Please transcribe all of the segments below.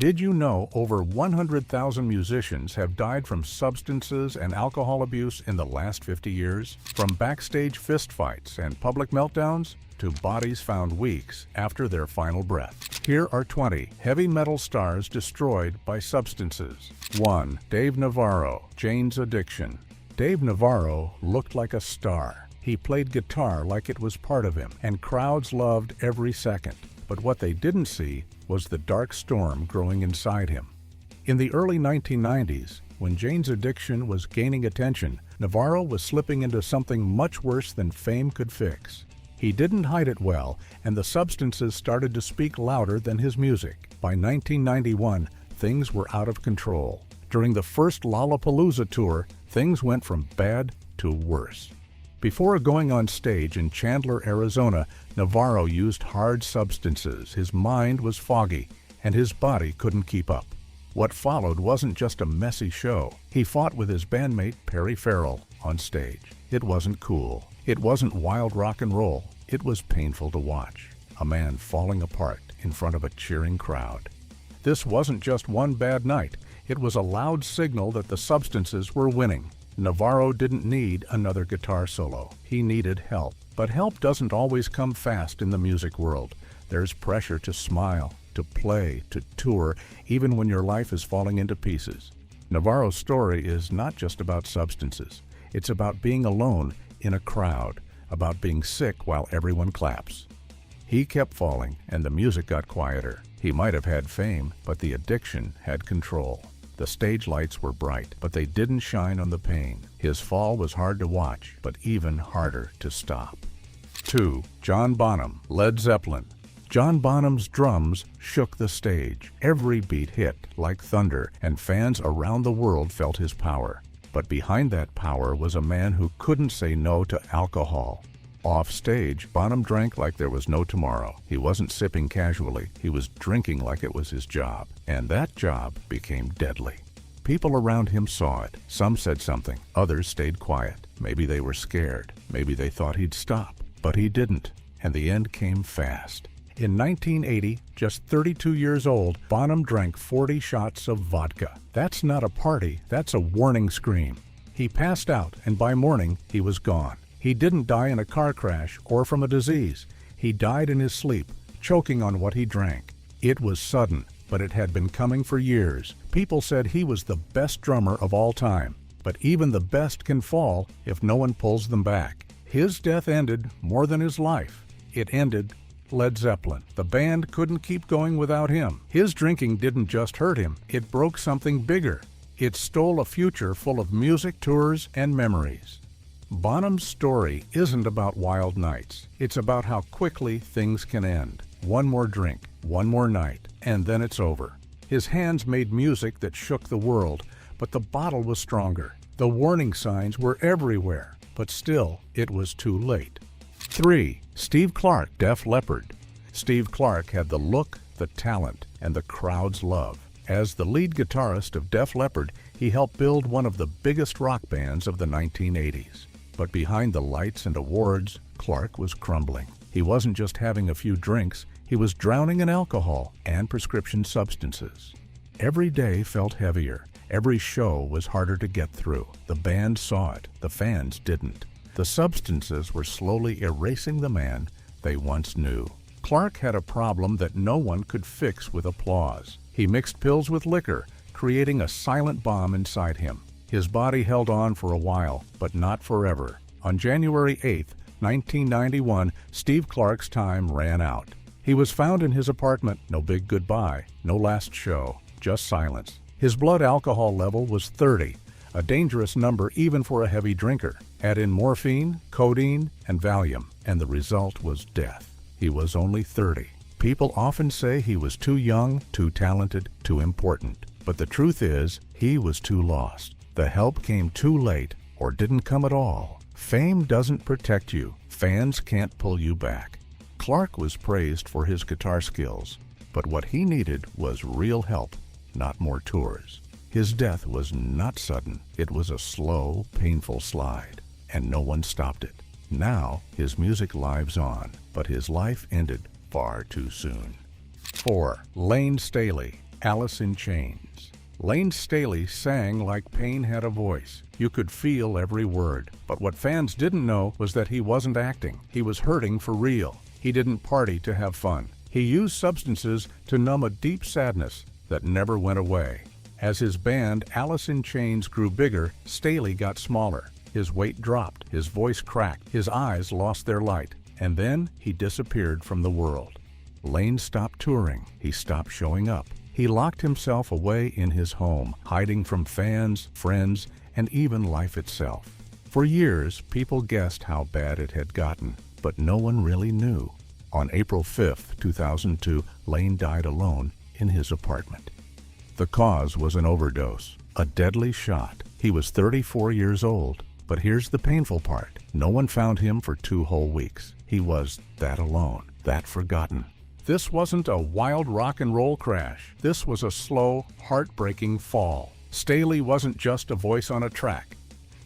Did you know over 100,000 musicians have died from substances and alcohol abuse in the last 50 years? From backstage fistfights and public meltdowns to bodies found weeks after their final breath. Here are 20 heavy metal stars destroyed by substances. 1. Dave Navarro, Jane's Addiction. Dave Navarro looked like a star. He played guitar like it was part of him, and crowds loved every second. But what they didn't see was the dark storm growing inside him. In the early 1990s, when Jane's Addiction was gaining attention, Navarro was slipping into something much worse than fame could fix. He didn't hide it well, and the substances started to speak louder than his music. By 1991, things were out of control. During the first Lollapalooza tour, things went from bad to worse. Before going on stage in Chandler, Arizona, Navarro used hard substances. His mind was foggy, and his body couldn't keep up. What followed wasn't just a messy show. He fought with his bandmate Perry Farrell on stage. It wasn't cool. It wasn't wild rock and roll. It was painful to watch. A man falling apart in front of a cheering crowd. This wasn't just one bad night. It was a loud signal that the substances were winning. Navarro didn't need another guitar solo. He needed help. But help doesn't always come fast in the music world. There's pressure to smile, to play, to tour, even when your life is falling into pieces. Navarro's story is not just about substances. It's about being alone in a crowd, about being sick while everyone claps. He kept falling, and the music got quieter. He might have had fame, but the addiction had control. The stage lights were bright, but they didn't shine on the pain. His fall was hard to watch, but even harder to stop. 2. John Bonham, Led Zeppelin. John Bonham's drums shook the stage. Every beat hit like thunder, and fans around the world felt his power. But behind that power was a man who couldn't say no to alcohol. Off stage, Bonham drank like there was no tomorrow. He wasn't sipping casually. He was drinking like it was his job. And that job became deadly. People around him saw it. Some said something. Others stayed quiet. Maybe they were scared. Maybe they thought he'd stop. But he didn't. And the end came fast. In 1980, just 32 years old, Bonham drank 40 shots of vodka. That's not a party. That's a warning scream. He passed out, and by morning, he was gone. He didn't die in a car crash or from a disease. He died in his sleep, choking on what he drank. It was sudden, but it had been coming for years. People said he was the best drummer of all time. But even the best can fall if no one pulls them back. His death ended more than his life. It ended Led Zeppelin. The band couldn't keep going without him. His drinking didn't just hurt him, it broke something bigger. It stole a future full of music, tours, and memories. Bonham's story isn't about wild nights. It's about how quickly things can end. One more drink, one more night, and then it's over. His hands made music that shook the world, but the bottle was stronger. The warning signs were everywhere, but still, it was too late. 3. Steve Clark, Def Leppard. Steve Clark had the look, the talent, and the crowd's love. As the lead guitarist of Def Leppard, he helped build one of the biggest rock bands of the 1980s. But behind the lights and awards, Clark was crumbling. He wasn't just having a few drinks, he was drowning in alcohol and prescription substances. Every day felt heavier. Every show was harder to get through. The band saw it, the fans didn't. The substances were slowly erasing the man they once knew. Clark had a problem that no one could fix with applause. He mixed pills with liquor, creating a silent bomb inside him. His body held on for a while, but not forever. On January 8, 1991, Steve Clark's time ran out. He was found in his apartment. No big goodbye, no last show, just silence. His blood alcohol level was 30, a dangerous number even for a heavy drinker. Add in morphine, codeine, and Valium, and the result was death. He was only 30. People often say he was too young, too talented, too important. But the truth is, he was too lost. The help came too late or didn't come at all. Fame doesn't protect you. Fans can't pull you back. Clark was praised for his guitar skills, but what he needed was real help, not more tours. His death was not sudden. It was a slow, painful slide, and no one stopped it. Now, his music lives on, but his life ended far too soon. 4. Lane Staley, Alice in Chains. Lane Staley sang like pain had a voice. You could feel every word. But what fans didn't know was that he wasn't acting. He was hurting for real. He didn't party to have fun. He used substances to numb a deep sadness that never went away. As his band, Alice in Chains, grew bigger, Staley got smaller. His weight dropped, his voice cracked, his eyes lost their light, and then he disappeared from the world. Lane stopped touring. He stopped showing up. He locked himself away in his home, hiding from fans, friends, and even life itself. For years, people guessed how bad it had gotten, but no one really knew. On April 5, 2002, Lane died alone in his apartment. The cause was an overdose, a deadly shot. He was 34 years old, but here's the painful part. No one found him for 2 whole weeks. He was that alone, that forgotten. This wasn't a wild rock and roll crash. This was a slow, heartbreaking fall. Staley wasn't just a voice on a track.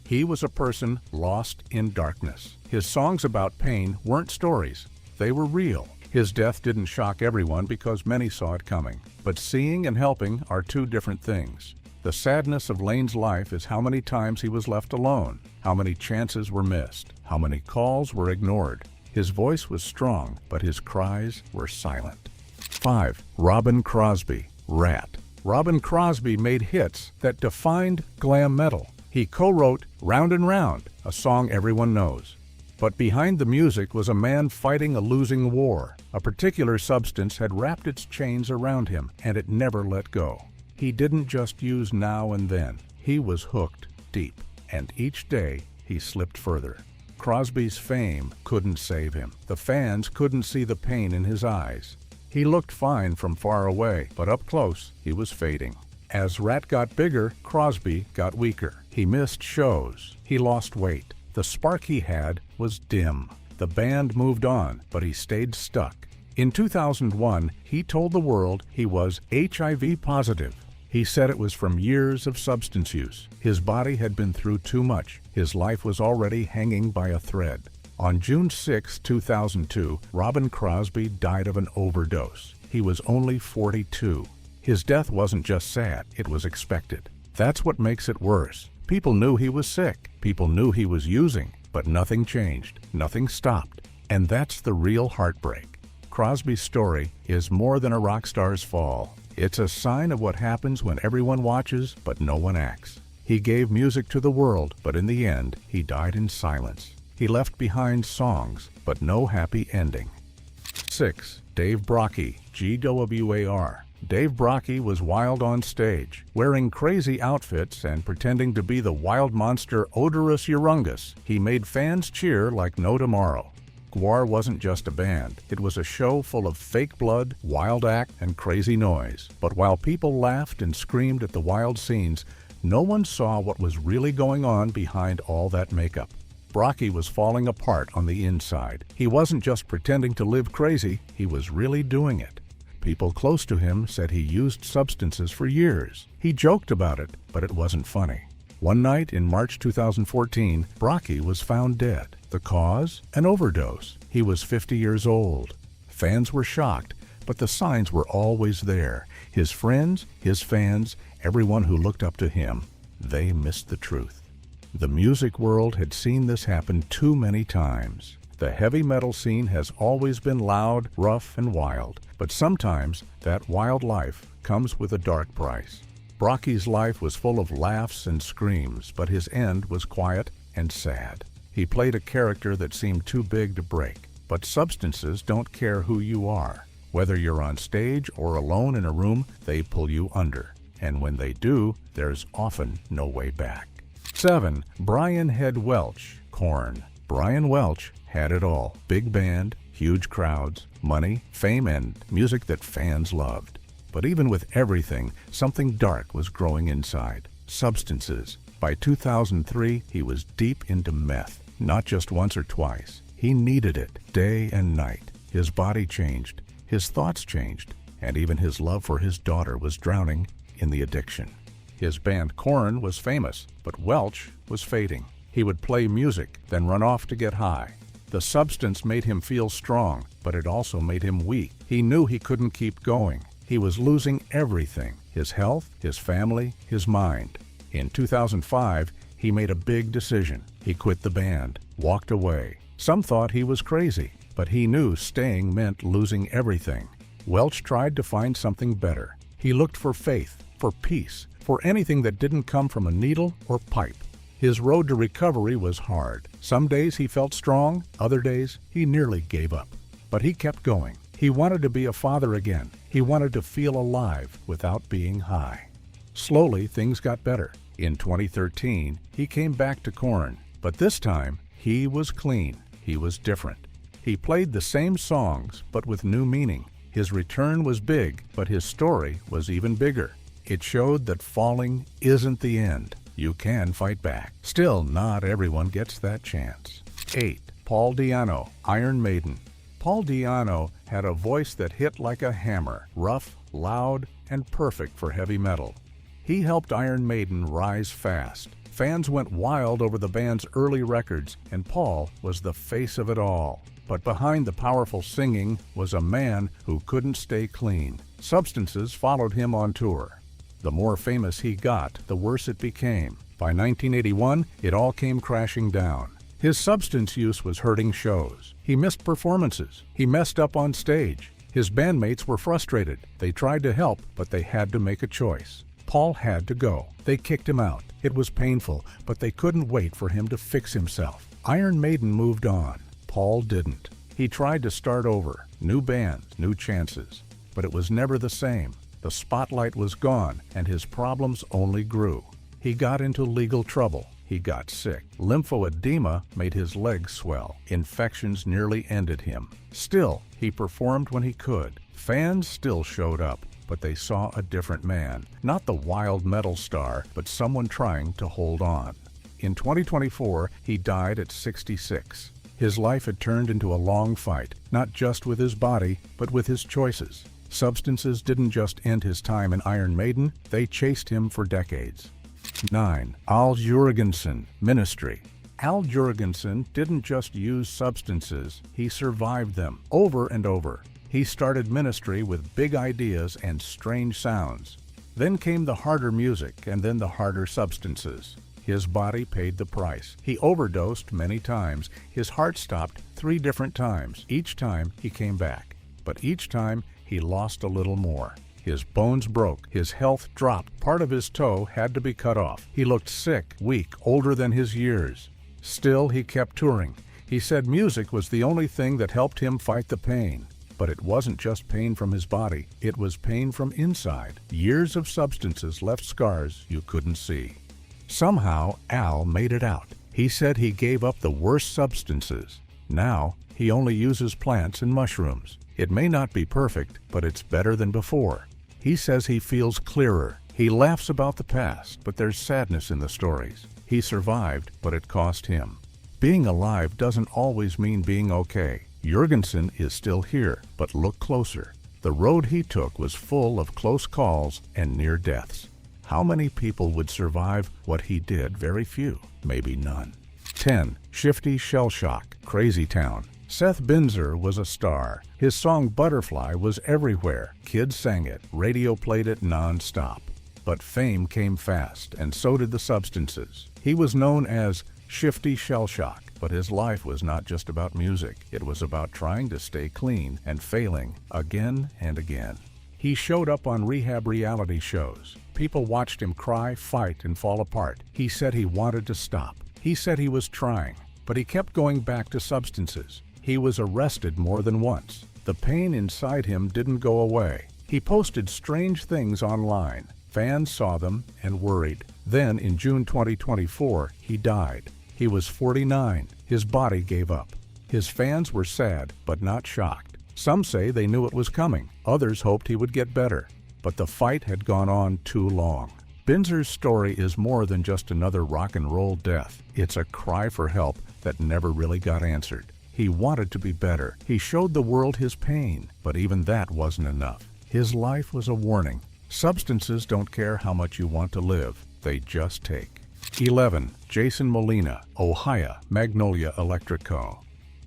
He was a person lost in darkness. His songs about pain weren't stories. They were real. His death didn't shock everyone because many saw it coming. But seeing and helping are 2 different things. The sadness of Lane's life is how many times he was left alone, how many chances were missed, how many calls were ignored. His voice was strong, but his cries were silent. 5. Robin Crosby, Rat. Robin Crosby made hits that defined glam metal. He co-wrote Round and Round, a song everyone knows. But behind the music was a man fighting a losing war. A particular substance had wrapped its chains around him, and it never let go. He didn't just use now and then. He was hooked deep, and each day he slipped further. Crosby's fame couldn't save him. The fans couldn't see the pain in his eyes. He looked fine from far away, but up close, he was fading. As Rat got bigger, Crosby got weaker. He missed shows. He lost weight. The spark he had was dim. The band moved on, but he stayed stuck. In 2001, he told the world he was HIV positive. He said it was from years of substance use. His body had been through too much. His life was already hanging by a thread. On June 6, 2002, Robin Crosby died of an overdose. He was only 42. His death wasn't just sad, it was expected. That's what makes it worse. People knew he was sick. People knew he was using, but nothing changed. Nothing stopped. And that's the real heartbreak. Crosby's story is more than a rock star's fall. It's a sign of what happens when everyone watches, but no one acts. He gave music to the world, but in the end, he died in silence. He left behind songs, but no happy ending. 6. Dave Brockie, GWAR. Dave Brockie was wild on stage, wearing crazy outfits and pretending to be the wild monster Odorous Urungus. He made fans cheer like no tomorrow. GWAR wasn't just a band. It was a show full of fake blood, wild act, and crazy noise. But while people laughed and screamed at the wild scenes, no one saw what was really going on behind all that makeup. Brockie was falling apart on the inside. He wasn't just pretending to live crazy, he was really doing it. People close to him said he used substances for years. He joked about it, but it wasn't funny. One night in March 2014, Brockie was found dead. The cause? An overdose. He was 50 years old. Fans were shocked, but the signs were always there. His friends, his fans, everyone who looked up to him, they missed the truth. The music world had seen this happen too many times. The heavy metal scene has always been loud, rough, and wild, but sometimes that wild life comes with a dark price. Brockie's life was full of laughs and screams, but his end was quiet and sad. He played a character that seemed too big to break. But substances don't care who you are. Whether you're on stage or alone in a room, they pull you under. And when they do, there's often no way back. 7. Brian Head Welch, Korn. Brian Welch had it all. Big band, huge crowds, money, fame, and music that fans loved. But even with everything, something dark was growing inside. Substances. By 2003, he was deep into meth. Not just once or twice. He needed it day and night. His body changed. His thoughts changed. And even his love for his daughter was drowning in the addiction. His band Korn was famous, but Welch was fading. He would play music, then run off to get high. The substance made him feel strong, but it also made him weak. He knew he couldn't keep going. He was losing everything: his health, his family, his mind. In 2005, he made a big decision. He quit the band, walked away. Some thought he was crazy, but he knew staying meant losing everything. Welch tried to find something better. He looked for faith, for peace, for anything that didn't come from a needle or pipe. His road to recovery was hard. Some days he felt strong, other days he nearly gave up. But he kept going. He wanted to be a father again. He wanted to feel alive without being high. Slowly, things got better. In 2013, he came back to Korn, but this time, he was clean. He was different. He played the same songs, but with new meaning. His return was big, but his story was even bigger. It showed that falling isn't the end. You can fight back. Still, not everyone gets that chance. 8. Paul Di'Anno, Iron Maiden. Paul Di'Anno had a voice that hit like a hammer, rough, loud, and perfect for heavy metal. He helped Iron Maiden rise fast. Fans went wild over the band's early records, and Paul was the face of it all. But behind the powerful singing was a man who couldn't stay clean. Substances followed him on tour. The more famous he got, the worse it became. By 1981, it all came crashing down. His substance use was hurting shows. He missed performances. He messed up on stage. His bandmates were frustrated. They tried to help, but they had to make a choice. Paul had to go. They kicked him out. It was painful, but they couldn't wait for him to fix himself. Iron Maiden moved on. Paul didn't. He tried to start over. New bands, new chances. But it was never the same. The spotlight was gone, and his problems only grew. He got into legal trouble. He got sick. Lymphoedema made his legs swell. Infections nearly ended him. Still, he performed when he could. Fans still showed up, but they saw a different man. Not the wild metal star, but someone trying to hold on. In 2024, he died at 66. His life had turned into a long fight, not just with his body, but with his choices. Substances didn't just end his time in Iron Maiden, they chased him for decades. 9. Al Jurgensen, Ministry. Al Jurgensen didn't just use substances, he survived them over and over. He started Ministry with big ideas and strange sounds. Then came the harder music and then the harder substances. His body paid the price. He overdosed many times. His heart stopped 3 different times. Each time he came back. But each time he lost a little more. His bones broke. His health dropped. Part of his toe had to be cut off. He looked sick, weak, older than his years. Still, he kept touring. He said music was the only thing that helped him fight the pain. But it wasn't just pain from his body. It was pain from inside. Years of substances left scars you couldn't see. Somehow, Al made it out. He said he gave up the worst substances. Now, he only uses plants and mushrooms. It may not be perfect, but it's better than before. He says he feels clearer. He laughs about the past, but there's sadness in the stories. He survived, but it cost him. Being alive doesn't always mean being okay. Jurgensen is still here, but look closer. The road he took was full of close calls and near deaths. How many people would survive what he did? Very few, maybe none. 10. Shifty Shell Shock, Crazy Town. Seth Binzer was a star. His song Butterfly was everywhere. Kids sang it, radio played it non-stop. But fame came fast, and so did the substances. He was known as Shifty Shell Shock, but his life was not just about music. It was about trying to stay clean and failing again and again. He showed up on rehab reality shows. People watched him cry, fight, and fall apart. He said he wanted to stop. He said he was trying, but he kept going back to substances. He was arrested more than once. The pain inside him didn't go away. He posted strange things online. Fans saw them and worried. Then, in June 2024, he died. He was 49. His body gave up. His fans were sad, but not shocked. Some say they knew it was coming. Others hoped he would get better. But the fight had gone on too long. Binzer's story is more than just another rock and roll death. It's a cry for help that never really got answered. He wanted to be better. He showed the world his pain, but even that wasn't enough. His life was a warning. Substances don't care how much you want to live. They just take. 11. Jason Molina, Ohio, Magnolia Electric Co.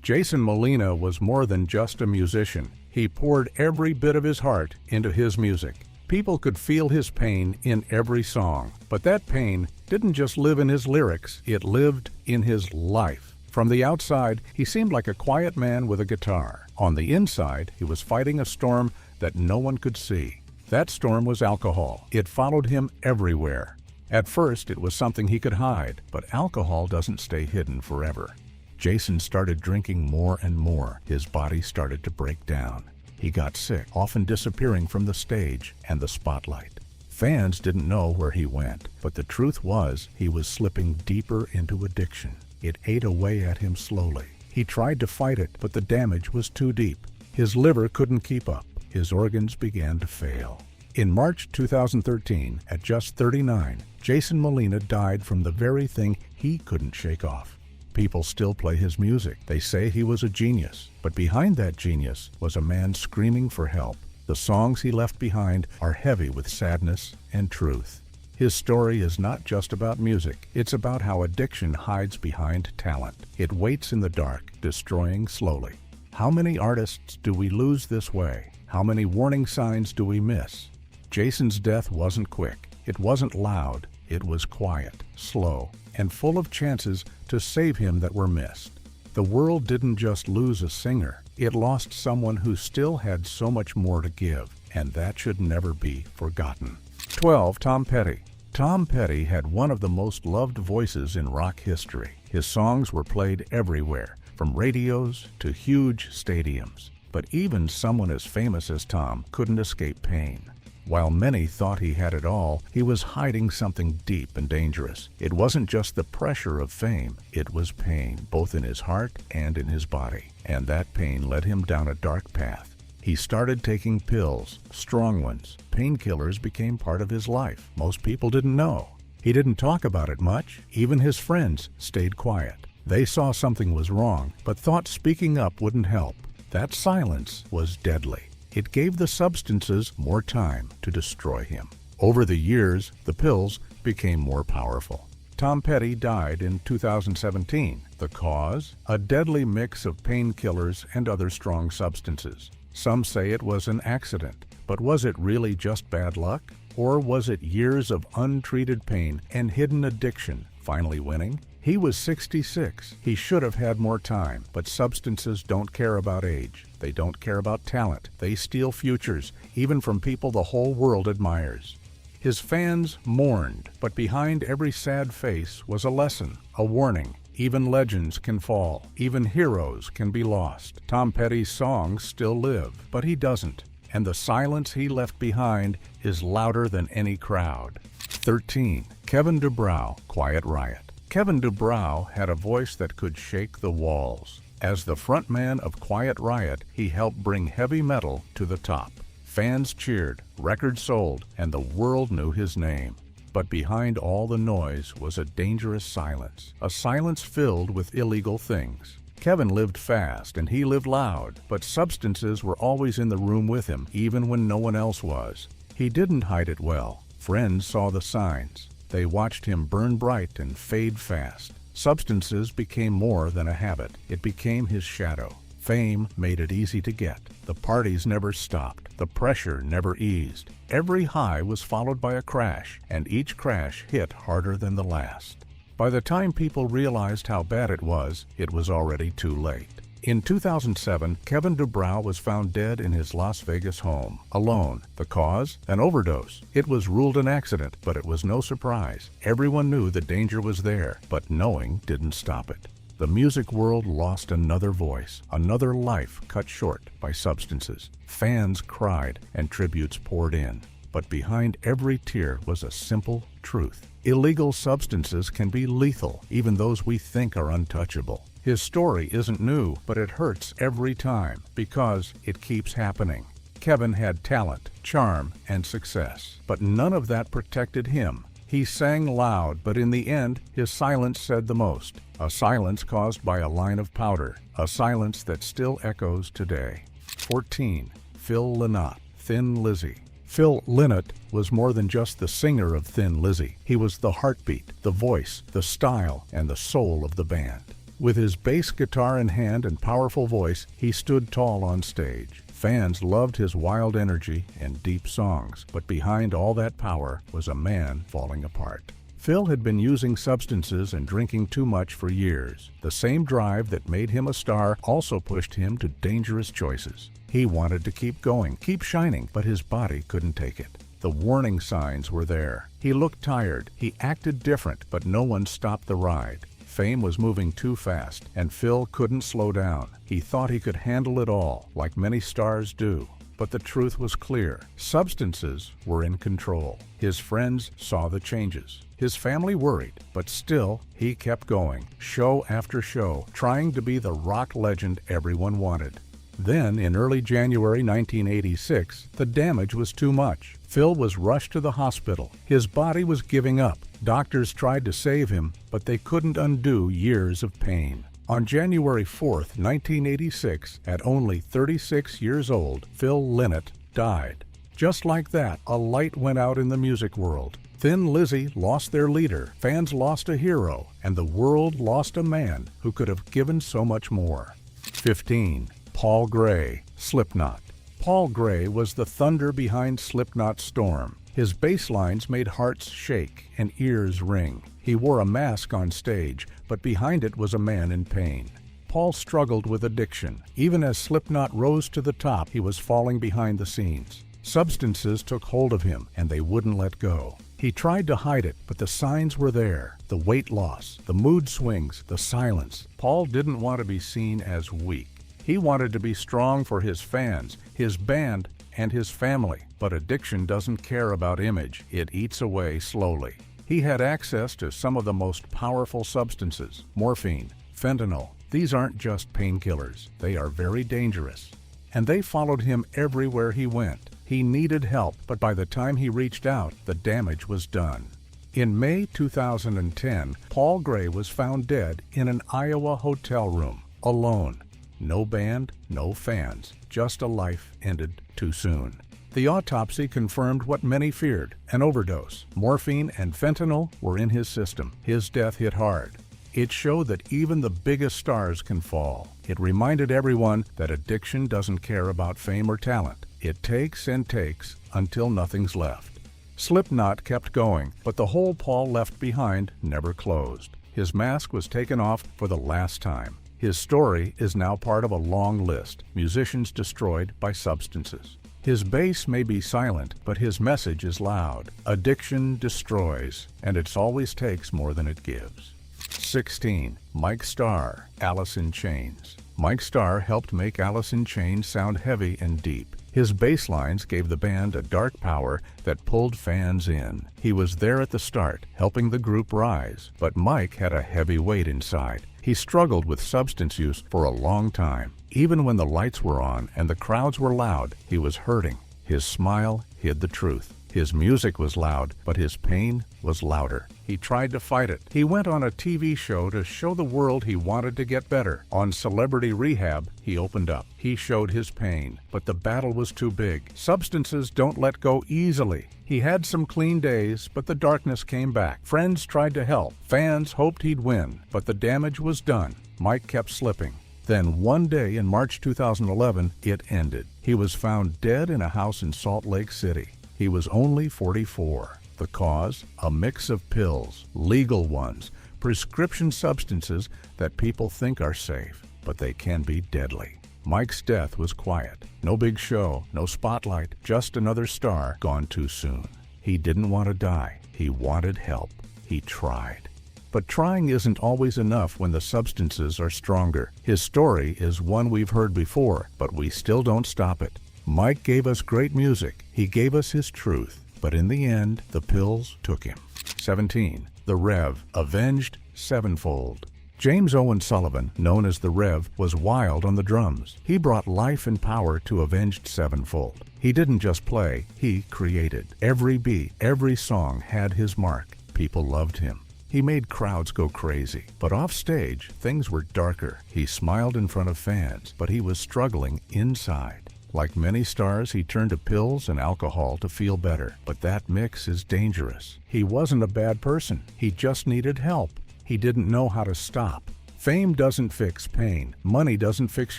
Jason Molina was more than just a musician. He poured every bit of his heart into his music. People could feel his pain in every song, but that pain didn't just live in his lyrics, it lived in his life. From the outside, he seemed like a quiet man with a guitar. On the inside, he was fighting a storm that no one could see. That storm was alcohol. It followed him everywhere. At first, it was something he could hide, but alcohol doesn't stay hidden forever. Jason started drinking more and more. His body started to break down. He got sick, often disappearing from the stage and the spotlight. Fans didn't know where he went, but the truth was he was slipping deeper into addiction. It ate away at him slowly. He tried to fight it, but the damage was too deep. His liver couldn't keep up. His organs began to fail. In March 2013, at just 39, Jason Molina died from the very thing he couldn't shake off. People still play his music. They say he was a genius, but behind that genius was a man screaming for help. The songs he left behind are heavy with sadness and truth. His story is not just about music. It's about how addiction hides behind talent. It waits in the dark, destroying slowly. How many artists do we lose this way? How many warning signs do we miss? Jason's death wasn't quick. It wasn't loud. It was quiet, slow, and full of chances to save him that were missed. The world didn't just lose a singer. It lost someone who still had so much more to give, and that should never be forgotten. 12. Tom Petty. Tom Petty had one of the most loved voices in rock history. His songs were played everywhere, from radios to huge stadiums. But even someone as famous as Tom couldn't escape pain. While many thought he had it all, he was hiding something deep and dangerous. It wasn't just the pressure of fame, it was pain, both in his heart and in his body. And that pain led him down a dark path. He started taking pills, strong ones. Painkillers became part of his life. Most people didn't know. He didn't talk about it much. Even his friends stayed quiet. They saw something was wrong, but thought speaking up wouldn't help. That silence was deadly. It gave the substances more time to destroy him. Over the years, the pills became more powerful. Tom Petty died in 2017. The cause? A deadly mix of painkillers and other strong substances. Some say it was an accident, but was it really just bad luck? Or was it years of untreated pain and hidden addiction finally winning? He was 66. He should have had more time, but substances don't care about age. They don't care about talent. They steal futures, even from people the whole world admires. His fans mourned, but behind every sad face was a lesson, a warning. Even legends can fall. Even heroes can be lost. Tom Petty's songs still live, but he doesn't. And the silence he left behind is louder than any crowd. 13. Kevin DuBrow, Quiet Riot. Kevin DuBrow had a voice that could shake the walls. As the frontman of Quiet Riot, he helped bring heavy metal to the top. Fans cheered, records sold, and the world knew his name. But behind all the noise was a dangerous silence, a silence filled with illegal things. Kevin lived fast and he lived loud, but substances were always in the room with him, even when no one else was. He didn't hide it well. Friends saw the signs. They watched him burn bright and fade fast. Substances became more than a habit. It became his shadow. Fame made it easy to get. The parties never stopped. The pressure never eased. Every high was followed by a crash, and each crash hit harder than the last. By the time people realized how bad it was already too late. In 2007, Kevin DuBrow was found dead in his Las Vegas home, alone. The cause? An overdose. It was ruled an accident, but it was no surprise. Everyone knew the danger was there, but knowing didn't stop it. The music world lost another voice, another life cut short by substances. Fans cried and tributes poured in. But behind every tear was a simple truth. Illegal substances can be lethal, even those we think are untouchable. His story isn't new, but it hurts every time because it keeps happening. Kevin had talent, charm, and success, but none of that protected him. He sang loud, but in the end, his silence said the most. A silence caused by a line of powder, a silence that still echoes today. 14. Phil Lynott, Thin Lizzy. Phil Lynott was more than just the singer of Thin Lizzy. He was the heartbeat, the voice, the style, and the soul of the band. With his bass guitar in hand and powerful voice, he stood tall on stage. Fans loved his wild energy and deep songs, but behind all that power was a man falling apart. Phil had been using substances and drinking too much for years. The same drive that made him a star also pushed him to dangerous choices. He wanted to keep going, keep shining, but his body couldn't take it. The warning signs were there. He looked tired. He acted different, but no one stopped the ride. Fame was moving too fast, and Phil couldn't slow down. He thought he could handle it all, like many stars do. But the truth was clear. Substances were in control. His friends saw the changes. His family worried, but still, he kept going, show after show, trying to be the rock legend everyone wanted. Then, in early January 1986, the damage was too much. Phil was rushed to the hospital. His body was giving up. Doctors tried to save him, but they couldn't undo years of pain. On January 4th, 1986, at only 36 years old, Phil Lynott died. Just like that, a light went out in the music world. Thin Lizzy lost their leader, fans lost a hero, and the world lost a man who could have given so much more. 15. Paul Gray, Slipknot. Paul Gray was the thunder behind Slipknot's storm. His bass lines made hearts shake and ears ring. He wore a mask on stage, but behind it was a man in pain. Paul struggled with addiction. Even as Slipknot rose to the top, he was falling behind the scenes. Substances took hold of him, and they wouldn't let go. He tried to hide it, but the signs were there. The weight loss, the mood swings, the silence. Paul didn't want to be seen as weak. He wanted to be strong for his fans, his band, and his family. But addiction doesn't care about image. It eats away slowly. He had access to some of the most powerful substances: morphine, fentanyl. These aren't just painkillers. They are very dangerous. And they followed him everywhere he went. He needed help, but by the time he reached out, the damage was done. In May 2010, Paul Gray was found dead in an Iowa hotel room, alone. No band, no fans, just a life ended too soon. The autopsy confirmed what many feared: an overdose. Morphine and fentanyl were in his system. His death hit hard. It showed that even the biggest stars can fall. It reminded everyone that addiction doesn't care about fame or talent. It takes and takes until nothing's left. Slipknot kept going, but the hole Paul left behind never closed. His mask was taken off for the last time. His story is now part of a long list: musicians destroyed by substances. His bass may be silent, but his message is loud. Addiction destroys, and it always takes more than it gives. 16. Mike Starr, Alice in Chains. Mike Starr helped make Alice in Chains sound heavy and deep. His bass lines gave the band a dark power that pulled fans in. He was there at the start, helping the group rise, but Mike had a heavy weight inside. He struggled with substance use for a long time. Even when the lights were on and the crowds were loud, he was hurting. His smile hid the truth. His music was loud, but his pain was louder. He tried to fight it. He went on a TV show to show the world he wanted to get better. On Celebrity Rehab, he opened up. He showed his pain, but the battle was too big. Substances don't let go easily. He had some clean days, but the darkness came back. Friends tried to help. Fans hoped he'd win, but the damage was done. Mike kept slipping. Then one day in March 2011, it ended. He was found dead in a house in Salt Lake City. He was only 44. The cause? A mix of pills, legal ones, prescription substances that people think are safe, but they can be deadly. Mike's death was quiet. No big show, no spotlight, just another star gone too soon. He didn't want to die. He wanted help. He tried. But trying isn't always enough when the substances are stronger. His story is one we've heard before, but we still don't stop it. Mike gave us great music. He gave us his truth. But in the end, the pills took him. 17. The Rev, avenged sevenfold. James Owen Sullivan, known as the Rev, was wild on the drums. He brought life and power to Avenged Sevenfold. He didn't just play, he created. Every beat, every song had his mark. People loved him. He made crowds go crazy. But off stage, things were darker. He smiled in front of fans, but he was struggling inside. Like many stars, he turned to pills and alcohol to feel better. But that mix is dangerous. He wasn't a bad person. He just needed help. He didn't know how to stop. Fame doesn't fix pain. Money doesn't fix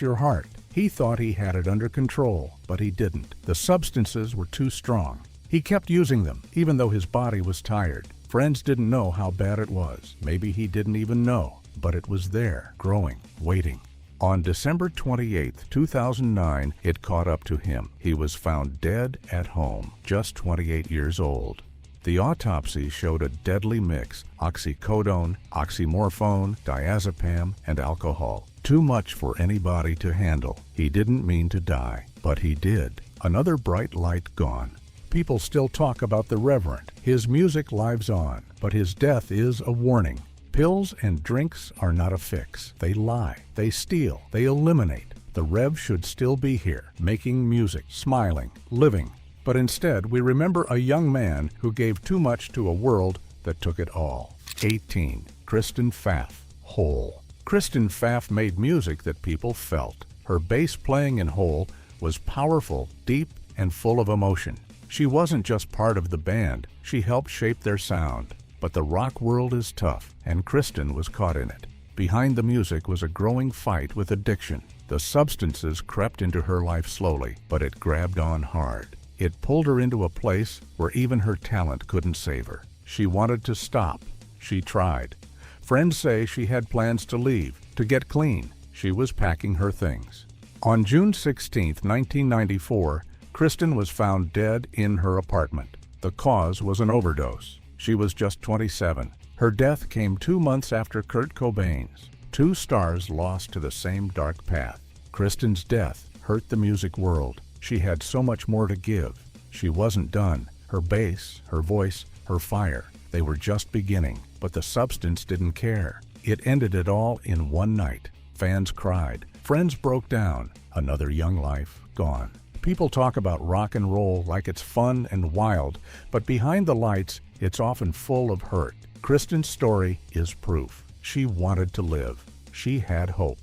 your heart. He thought he had it under control, but he didn't. The substances were too strong. He kept using them, even though his body was tired. Friends didn't know how bad it was. Maybe he didn't even know, but it was there, growing, waiting. On December 28, 2009, it caught up to him. He was found dead at home, just 28 years old. The autopsy showed a deadly mix: oxycodone, oxymorphone, diazepam, and alcohol. Too much for anybody to handle. He didn't mean to die, but he did. Another bright light gone. People still talk about the Reverend. His music lives on, but his death is a warning. Pills and drinks are not a fix. They lie, they steal, they eliminate. The Rev should still be here, making music, smiling, living. But instead, we remember a young man who gave too much to a world that took it all. 18. Kristen Pfaff, Hole. Kristen Pfaff made music that people felt. Her bass playing in Hole was powerful, deep, and full of emotion. She wasn't just part of the band, she helped shape their sound. But the rock world is tough, and Kristen was caught in it. Behind the music was a growing fight with addiction. The substances crept into her life slowly, but it grabbed on hard. It pulled her into a place where even her talent couldn't save her. She wanted to stop. She tried. Friends say she had plans to leave, to get clean. She was packing her things. On June 16, 1994, Kristen was found dead in her apartment. The cause was an overdose. She was just 27. Her death came 2 months after Kurt Cobain's. 2 stars lost to the same dark path. Kristen's death hurt the music world. She had so much more to give. She wasn't done. Her bass, her voice, her fire, they were just beginning. But the substance didn't care. It ended it all in one night. Fans cried. Friends broke down. Another young life gone. People talk about rock and roll like it's fun and wild, but behind the lights, it's often full of hurt. Kristen's story is proof. She wanted to live. She had hope.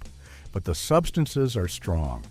But the substances are strong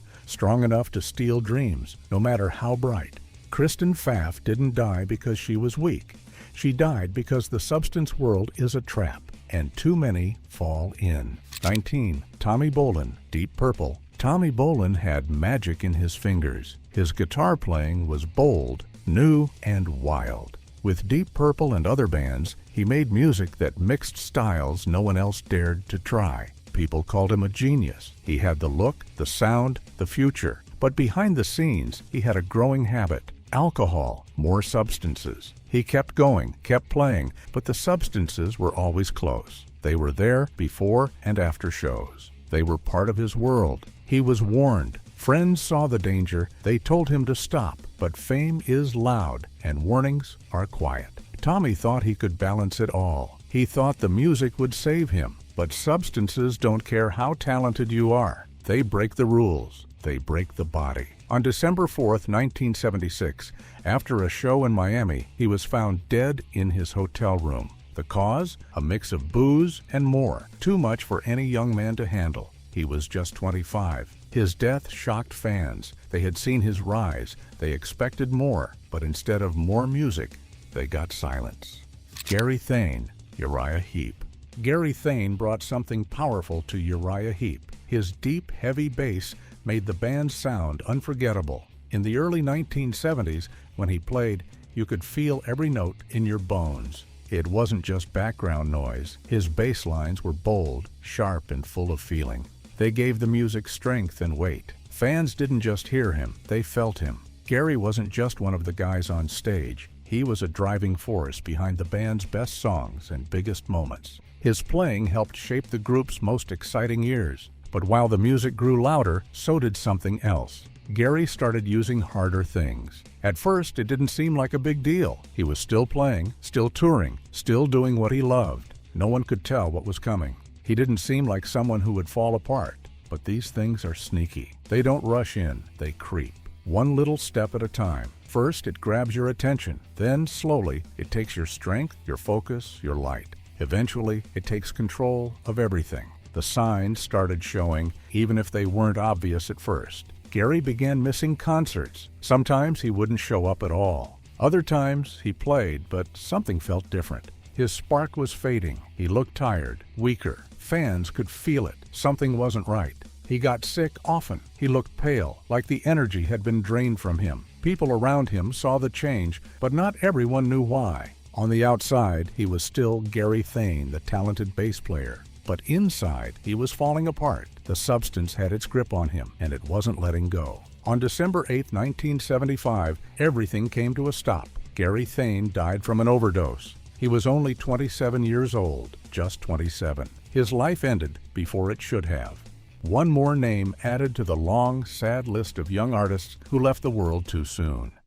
enough to steal dreams, no matter how bright. Kristen Pfaff didn't die because she was weak. She died because the substance world is a trap, and too many fall in. 19. Tommy Bolin, Deep Purple. Tommy Bolin had magic in his fingers. His guitar playing was bold, new, and wild. With Deep Purple and other bands, he made music that mixed styles no one else dared to try. People called him a genius. He had the look, the sound, the future. But behind the scenes, he had a growing habit: alcohol, more substances. He kept going, kept playing, but the substances were always close. They were there before and after shows. They were part of his world. He was warned. Friends saw the danger. They told him to stop. But fame is loud, and warnings are quiet. Tommy thought he could balance it all. He thought the music would save him. But substances don't care how talented you are. They break the rules. They break the body. On December 4th, 1976, after a show in Miami, he was found dead in his hotel room. The cause? A mix of booze and more. Too much for any young man to handle. He was just 25. His death shocked fans. They had seen his rise. They expected more, but instead of more music, they got silence. Gary Thane, Uriah Heep. Gary Thane brought something powerful to Uriah Heep. His deep, heavy bass made the band's sound unforgettable. In the early 1970s, when he played, you could feel every note in your bones. It wasn't just background noise. His bass lines were bold, sharp, and full of feeling. They gave the music strength and weight. Fans didn't just hear him, they felt him. Gary wasn't just one of the guys on stage. He was a driving force behind the band's best songs and biggest moments. His playing helped shape the group's most exciting years. But while the music grew louder, so did something else. Gary started using harder things. At first, it didn't seem like a big deal. He was still playing, still touring, still doing what he loved. No one could tell what was coming. He didn't seem like someone who would fall apart. But these things are sneaky. They don't rush in, they creep. One little step at a time. First, it grabs your attention. Then, slowly, it takes your strength, your focus, your light. Eventually, it takes control of everything. The signs started showing, even if they weren't obvious at first. Gary began missing concerts. Sometimes he wouldn't show up at all. Other times, he played, but something felt different. His spark was fading. He looked tired, weaker. Fans could feel it. Something wasn't right. He got sick often. He looked pale, like the energy had been drained from him. People around him saw the change, but not everyone knew why. On the outside, he was still Gary Thane, the talented bass player. But inside, he was falling apart. The substance had its grip on him, and it wasn't letting go. On December 8, 1975, everything came to a stop. Gary Thane died from an overdose. He was only 27 years old, just 27. His life ended before it should have. One more name added to the long, sad list of young artists who left the world too soon.